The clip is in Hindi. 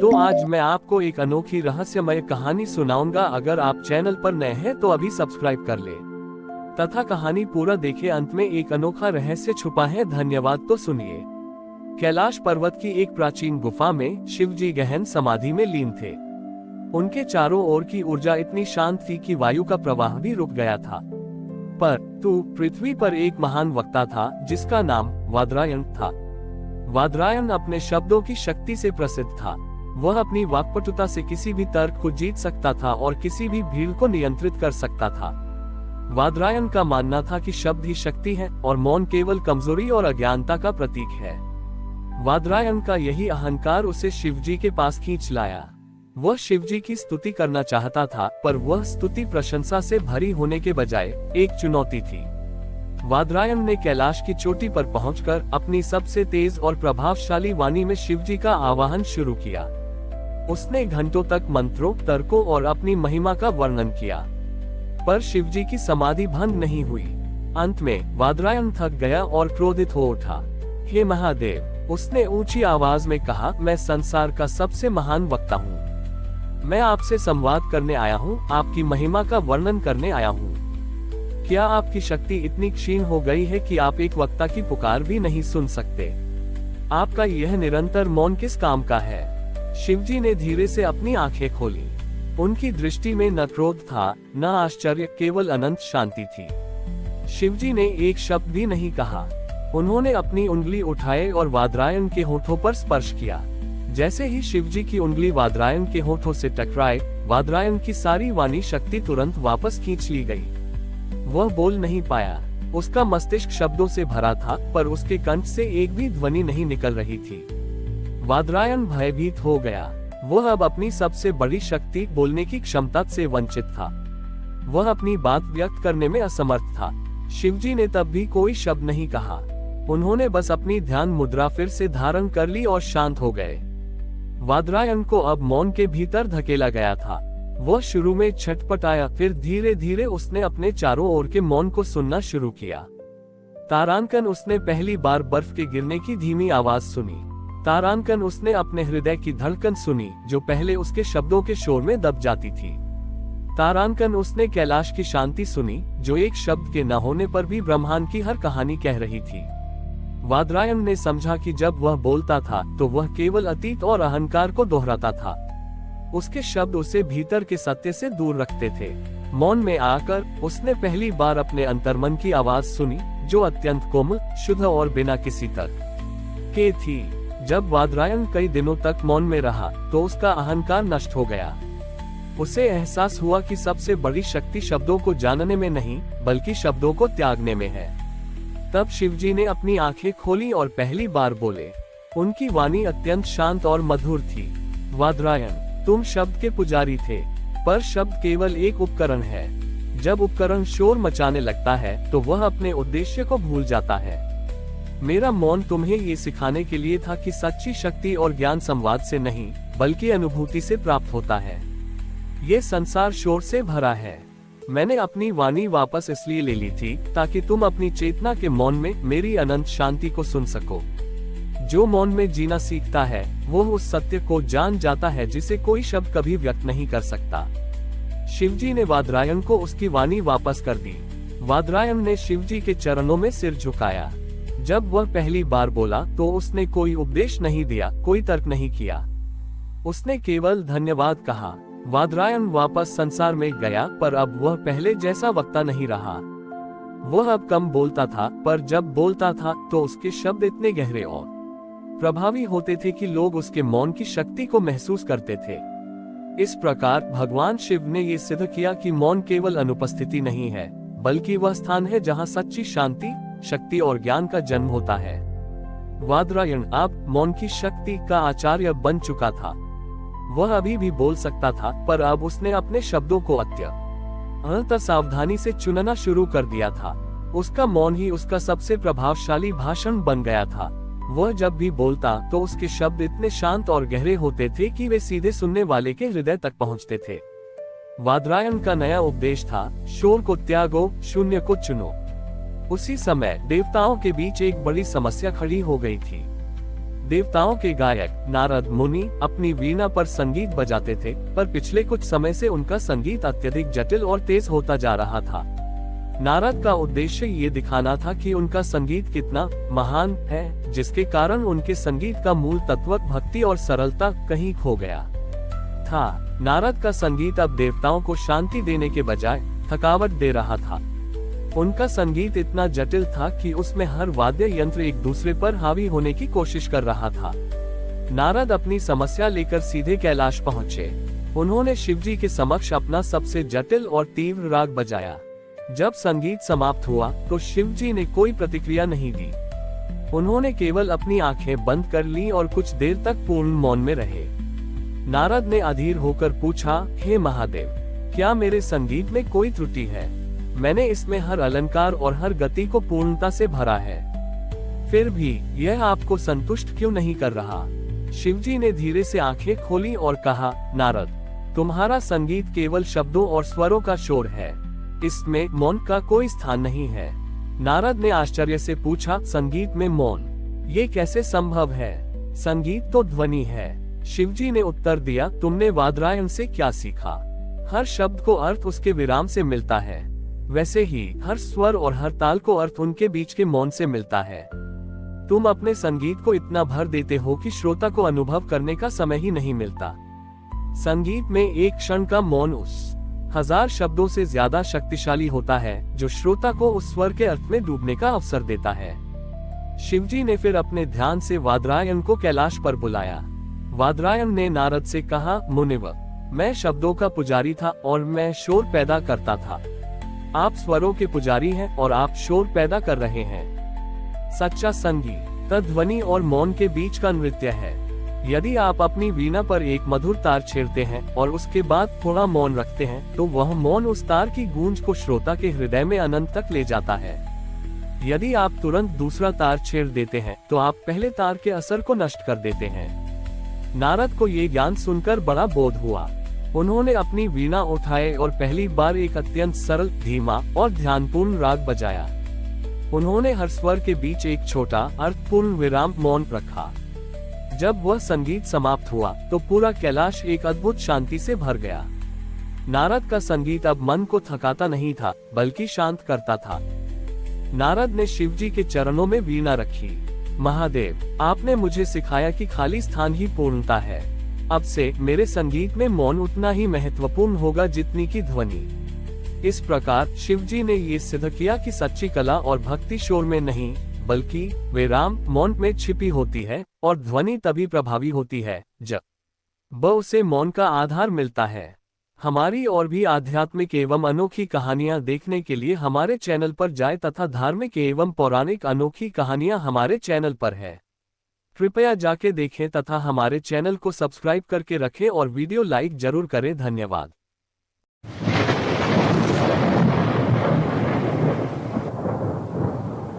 तो आज मैं आपको एक अनोखी रहस्यमय कहानी सुनाऊंगा। अगर आप चैनल पर नए हैं तो अभी सब्सक्राइब कर ले तथा कहानी पूरा देखें। अंत में एक अनोखा रहस्य छुपा है। धन्यवाद। तो सुनिए। कैलाश पर्वत की एक प्राचीन गुफा में शिव जी गहन समाधि में लीन थे। उनके चारों ओर की ऊर्जा इतनी शांत थी कि वायु का प्रवाह भी रुक गया था। पर पृथ्वी पर एक महान वक्ता था जिसका नाम वादरायण था। वादरायण अपने शब्दों की शक्ति से प्रसिद्ध था। वह अपनी वाक्पटुता से किसी भी तर्क को जीत सकता था और किसी भी भीड़ को नियंत्रित कर सकता था। वादरायण का मानना था कि शब्द ही शक्ति है और मौन केवल कमजोरी और अज्ञानता का प्रतीक है। वादरायण का यही अहंकार उसे शिवजी के पास खींच लाया। वह शिवजी की स्तुति करना चाहता था, पर वह स्तुति प्रशंसा से भरी होने के बजाय एक चुनौती थी। वादरायण ने कैलाश की चोटी पर पहुंचकर अपनी सबसे तेज और प्रभावशाली वाणी में शिवजी का आवाहन शुरू किया। उसने घंटों तक मंत्रों, तर्कों और अपनी महिमा का वर्णन किया, पर शिवजी की समाधि भंग नहीं हुई। अंत में वादरायण थक गया और क्रोधित हो उठा। हे महादेव, उसने ऊंची आवाज में कहा, मैं संसार का सबसे महान वक्ता हूँ। मैं आपसे संवाद करने आया हूँ, आपकी महिमा का वर्णन करने आया हूँ। क्या आपकी शक्ति इतनी क्षीण हो गई है कि आप एक वक्ता की पुकार भी नहीं सुन सकते? आपका यह निरंतर मौन किस काम का है? शिवजी ने धीरे से अपनी आंखें खोली। उनकी दृष्टि में न क्रोध था, न आश्चर्य, केवल अनंत शांति थी। शिवजी ने एक शब्द भी नहीं कहा। उन्होंने अपनी उंगली उठाए और वादरायण के होठों पर स्पर्श किया। जैसे ही शिवजी की उंगली वादरायण के होठों से टकराए, वादरायण की सारी वाणी शक्ति तुरंत वापस खींच ली गई। वह बोल नहीं पाया। उसका मस्तिष्क शब्दों से भरा था, पर उसके कंठ से एक भी ध्वनि नहीं निकल रही थी। वादरायण भयभीत हो गया। वह अब अपनी सबसे बड़ी शक्ति, बोलने की क्षमता से वंचित था। वह अपनी बात व्यक्त करने में असमर्थ था। शिवजी ने तब भी कोई शब्द नहीं कहा। उन्होंने बस अपनी ध्यान मुद्रा फिर से धारण कर ली और शांत हो गए। वादरायण को अब मौन के भीतर धकेला गया था। वह शुरू में छटपटाया, फिर धीरे धीरे उसने अपने चारों ओर के मौन को सुनना शुरू किया। तारांकन उसने पहली बार बर्फ के गिरने की धीमी आवाज सुनी। तारांकन उसने अपने हृदय की धड़कन सुनी, जो पहले उसके शब्दों के शोर में दब जाती थी। तारांकन उसने कैलाश की शांति सुनी, जो एक शब्द के न होने पर भी ब्रह्मांड की हर कहानी कह रही थी। वादरायण ने समझा कि जब वह बोलता था तो वह केवल अतीत और अहंकार को दोहराता था। उसके शब्द उसे भीतर के सत्य से दूर रखते थे। मौन में आकर उसने पहली बार अपने अंतर्मन की आवाज सुनी, जो अत्यंत कोमल, शुद्ध और बिना किसी तर्क के थी। जब वादरायण कई दिनों तक मौन में रहा तो उसका अहंकार नष्ट हो गया। उसे एहसास हुआ कि सबसे बड़ी शक्ति शब्दों को जानने में नहीं, बल्कि शब्दों को त्यागने में है। तब शिवजी ने अपनी आंखें खोली और पहली बार बोले। उनकी वाणी अत्यंत शांत और मधुर थी। वादरायण, तुम शब्द के पुजारी थे, पर शब्द केवल एक उपकरण है। जब उपकरण शोर मचाने लगता है तो वह अपने उद्देश्य को भूल जाता है। मेरा मौन तुम्हें ये सिखाने के लिए था कि सच्ची शक्ति और ज्ञान संवाद से नहीं, बल्कि अनुभूति से प्राप्त होता है। ये संसार शोर से भरा है। मैंने अपनी वाणी वापस इसलिए ले ली थी ताकि तुम अपनी चेतना के मौन में मेरी अनंत शांति को सुन सको। जो मौन में जीना सीखता है, वो उस सत्य को जान जाता है जिसे कोई शब्द कभी व्यक्त नहीं कर सकता। शिवजी ने वादरायण को उसकी वाणी वापस कर दी। वादरायण ने शिवजी के चरणों में सिर झुकाया। जब वह पहली बार बोला तो उसने कोई उपदेश नहीं दिया, कोई तर्क नहीं किया। उसने केवल धन्यवाद कहा। वादरायण वापस संसार में गया, पर अब वह पहले जैसा वक्ता नहीं रहा। वह अब कम बोलता था, पर जब बोलता था तो उसके शब्द इतने गहरे और प्रभावी होते थे कि लोग उसके मौन की शक्ति को महसूस करते थे। इस प्रकार भगवान शिव ने ये सिद्ध किया कि मौन केवल अनुपस्थिति नहीं है, बल्कि वह स्थान है जहाँ सच्ची शांति, शक्ति और ज्ञान का जन्म होता है। वादरायण अब मौन की शक्ति का आचार्य बन चुका था। वह अभी भी बोल सकता था, पर अब उसने अपने शब्दों को अत्यंत सावधानी से चुनना शुरू कर दिया था। उसका मौन ही उसका सबसे प्रभावशाली भाषण बन गया था। वह जब भी बोलता तो उसके शब्द इतने शांत और गहरे होते थे कि वे सीधे सुनने वाले के हृदय तक पहुंचते थे। वादरायण का नया उपदेश था, शोर को त्यागो, शून्य को चुनो। उसी समय देवताओं के बीच एक बड़ी समस्या खड़ी हो गई थी। देवताओं के गायक नारद मुनि अपनी वीणा पर संगीत बजाते थे, पर पिछले कुछ समय से उनका संगीत अत्यधिक जटिल और तेज होता जा रहा था। नारद का उद्देश्य ये दिखाना था कि उनका संगीत कितना महान है, जिसके कारण उनके संगीत का मूल तत्व भक्ति और सरलता कहीं खो गया था। नारद का संगीत अब देवताओं को शांति देने के बजाय थकावट दे रहा था। उनका संगीत इतना जटिल था कि उसमें हर वाद्य यंत्र एक दूसरे पर हावी होने की कोशिश कर रहा था। नारद अपनी समस्या लेकर सीधे कैलाश पहुंचे। उन्होंने शिवजी के समक्ष अपना सबसे जटिल और तीव्र राग बजाया। जब संगीत समाप्त हुआ तो शिवजी ने कोई प्रतिक्रिया नहीं दी। उन्होंने केवल अपनी आंखें बंद कर ली और कुछ देर तक पूर्ण मौन में रहे। नारद ने अधीर होकर पूछा, हे महादेव, क्या मेरे संगीत में कोई त्रुटि है? मैंने इसमें हर अलंकार और हर गति को पूर्णता से भरा है, फिर भी यह आपको संतुष्ट क्यों नहीं कर रहा? शिवजी ने धीरे से आंखें खोली और कहा, नारद, तुम्हारा संगीत केवल शब्दों और स्वरों का शोर है, इसमें मौन का कोई स्थान नहीं है। नारद ने आश्चर्य से पूछा, संगीत में मौन, ये कैसे संभव है? संगीत तो ध्वनि है। शिवजी ने उत्तर दिया, तुमने वादरायण से क्या सीखा? हर शब्द को अर्थ उसके विराम से मिलता है, वैसे ही हर स्वर और हर ताल को अर्थ उनके बीच के मौन से मिलता है। तुम अपने संगीत को इतना भर देते हो कि श्रोता को अनुभव करने का समय ही नहीं मिलता। संगीत में एक क्षण का मौन उस 1000 शब्दों से ज्यादा शक्तिशाली होता है, जो श्रोता को उस स्वर के अर्थ में डूबने का अवसर देता है। शिवजी ने फिर अपने ध्यान से वादरायण को कैलाश पर बुलाया। वादरायण ने नारद से कहा, मुनिवर, मैं शब्दों का पुजारी था और मैं शोर पैदा करता था। आप स्वरों के पुजारी हैं और आप शोर पैदा कर रहे हैं। सच्चा संगीत ध्वनि और मौन के बीच का नृत्य है। यदि आप अपनी वीणा पर एक मधुर तार छेड़ते हैं और उसके बाद थोड़ा मौन रखते हैं, तो वह मौन उस तार की गूंज को श्रोता के हृदय में अनंत तक ले जाता है। यदि आप तुरंत दूसरा तार छेड़ देते हैं, तो आप पहले तार के असर को नष्ट कर देते हैं। नारद को ये ज्ञान सुनकर बड़ा बोध हुआ। उन्होंने अपनी वीणा उठाए और पहली बार एक अत्यंत सरल, धीमा और ध्यानपूर्ण राग बजाया। उन्होंने हर स्वर के बीच एक छोटा अर्थपूर्ण विराम मौन रखा। जब वह संगीत समाप्त हुआ तो पूरा कैलाश एक अद्भुत शांति से भर गया। नारद का संगीत अब मन को थकाता नहीं था, बल्कि शांत करता था। नारद ने शिवजी के चरणों में वीणा रखी। महादेव, आपने मुझे सिखाया कि खाली स्थान ही पूर्णता है। अब से मेरे संगीत में मौन उतना ही महत्वपूर्ण होगा जितनी की ध्वनि। इस प्रकार शिवजी ने ये सिद्ध किया कि सच्ची कला और भक्ति शोर में नहीं, बल्कि विराम मौन में छिपी होती है, और ध्वनि तभी प्रभावी होती है जब उसे मौन का आधार मिलता है। हमारी और भी आध्यात्मिक एवं अनोखी कहानियां देखने के लिए हमारे चैनल पर जाएं तथा धार्मिक एवं पौराणिक अनोखी कहानियां हमारे चैनल पर है। कृपया जाके देखें तथा हमारे चैनल को सब्सक्राइब करके रखें और वीडियो लाइक जरूर करें। धन्यवाद।